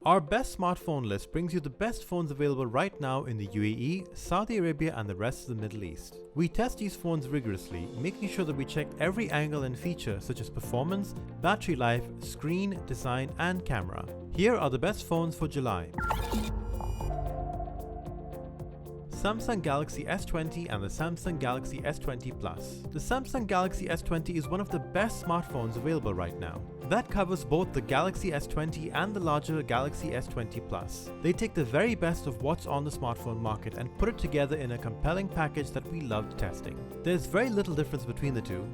Our best smartphone list brings you the best phones available right now in the UAE, Saudi Arabia and the rest of the Middle East. We test these phones rigorously, making sure that we check every angle and feature such as performance, battery life, screen, design and camera. Here are the best phones for July. Samsung Galaxy S20 and the Samsung Galaxy S20 Plus. The Samsung Galaxy S20 is one of the best smartphones available right now. That covers both the Galaxy S20 and the larger Galaxy S20 Plus. They take the very best of what's on the smartphone market and put it together in a compelling package that we loved testing. There's very little difference between the two.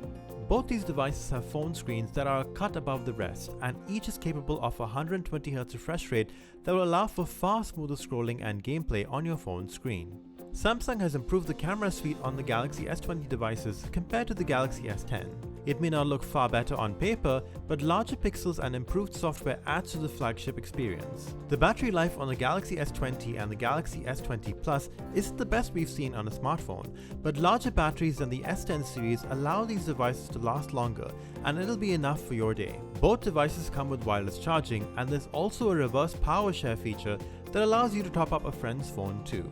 Both these devices have phone screens that are cut above the rest, and each is capable of a 120Hz refresh rate that will allow for far smoother scrolling and gameplay on your phone screen. Samsung has improved the camera suite on the Galaxy S20 devices compared to the Galaxy S10. It may not look far better on paper, but larger pixels and improved software adds to the flagship experience. The battery life on the Galaxy S20 and the Galaxy S20 Plus isn't the best we've seen on a smartphone, but larger batteries than the S10 series allow these devices to last longer, and it'll be enough for your day. Both devices come with wireless charging, and there's also a reverse power share feature that allows you to top up a friend's phone too.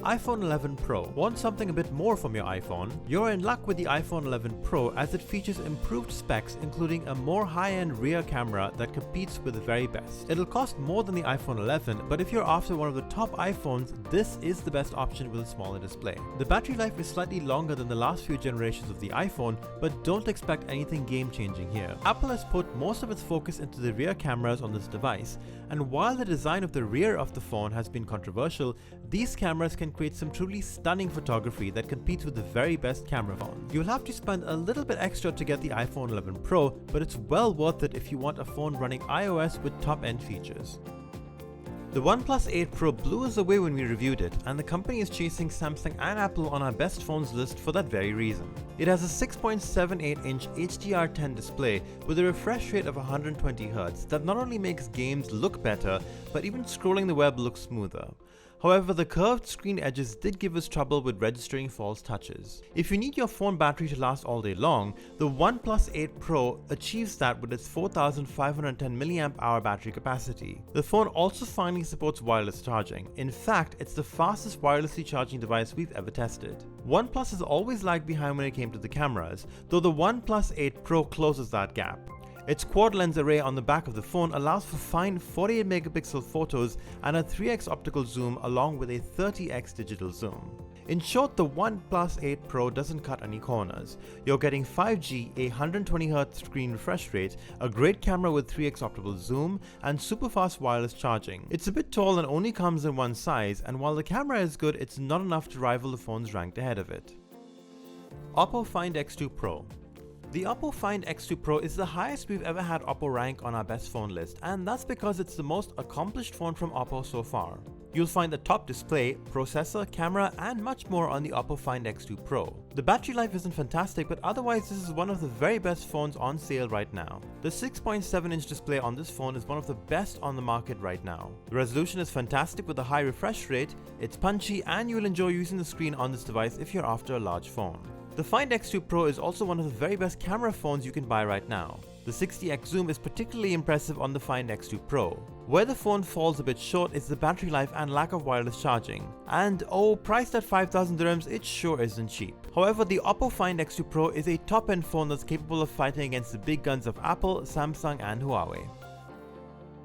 iPhone 11 Pro. Want something a bit more from your iPhone? You're in luck with the iPhone 11 Pro as it features improved specs including a more high-end rear camera that competes with the very best. It'll cost more than the iPhone 11, but if you're after one of the top iPhones, this is the best option with a smaller display. The battery life is slightly longer than the last few generations of the iPhone, but don't expect anything game-changing here. Apple has put most of its focus into the rear cameras on this device, and while the design of the rear of the phone has been controversial, these cameras can create some truly stunning photography that competes with the very best camera phones. You'll have to spend a little bit extra to get the iPhone 11 Pro, but it's well worth it if you want a phone running iOS with top-end features. The OnePlus 8 Pro blew us away when we reviewed it, and the company is chasing Samsung and Apple on our best phones list for that very reason. It has a 6.78-inch HDR10 display with a refresh rate of 120Hz that not only makes games look better, but even scrolling the web looks smoother. However, the curved screen edges did give us trouble with registering false touches. If you need your phone battery to last all day long, the OnePlus 8 Pro achieves that with its 4510 mAh battery capacity. The phone also finally supports wireless charging. In fact, it's the fastest wirelessly charging device we've ever tested. OnePlus has always lagged behind when it came to the cameras, though the OnePlus 8 Pro closes that gap. Its quad lens array on the back of the phone allows for fine 48 megapixel photos and a 3x optical zoom along with a 30x digital zoom. In short, the OnePlus 8 Pro doesn't cut any corners. You're getting 5G, a 120Hz screen refresh rate, a great camera with 3x optical zoom, and super fast wireless charging. It's a bit tall and only comes in one size, and while the camera is good, it's not enough to rival the phones ranked ahead of it. Oppo Find X2 Pro. The Oppo Find X2 Pro is the highest we've ever had Oppo rank on our best phone list, and that's because it's the most accomplished phone from Oppo so far. You'll find the top display, processor, camera, and much more on the Oppo Find X2 Pro. The battery life isn't fantastic, but otherwise this is one of the very best phones on sale right now. The 6.7-inch display on this phone is one of the best on the market right now. The resolution is fantastic with a high refresh rate, it's punchy, and you'll enjoy using the screen on this device if you're after a large phone. The Find X2 Pro is also one of the very best camera phones you can buy right now. The 60x zoom is particularly impressive on the Find X2 Pro. Where the phone falls a bit short is the battery life and lack of wireless charging. And oh, priced at 5,000 dirhams, it sure isn't cheap. However, the Oppo Find X2 Pro is a top-end phone that's capable of fighting against the big guns of Apple, Samsung and Huawei.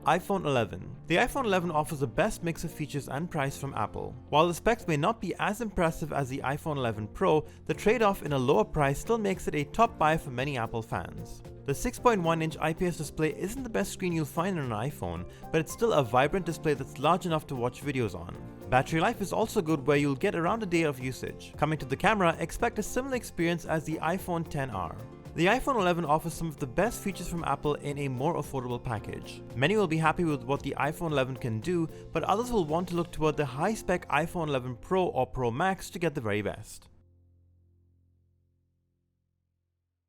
iPhone 11. The iPhone 11 offers the best mix of features and price from Apple. While the specs may not be as impressive as the iPhone 11 Pro, the trade-off in a lower price still makes it a top buy for many Apple fans. The 6.1-inch IPS display isn't the best screen you'll find on an iPhone, but it's still a vibrant display that's large enough to watch videos on. Battery life is also good where you'll get around a day of usage. Coming to the camera, expect a similar experience as the iPhone XR. The iPhone 11 offers some of the best features from Apple in a more affordable package. Many will be happy with what the iPhone 11 can do, but others will want to look toward the high-spec iPhone 11 Pro or Pro Max to get the very best.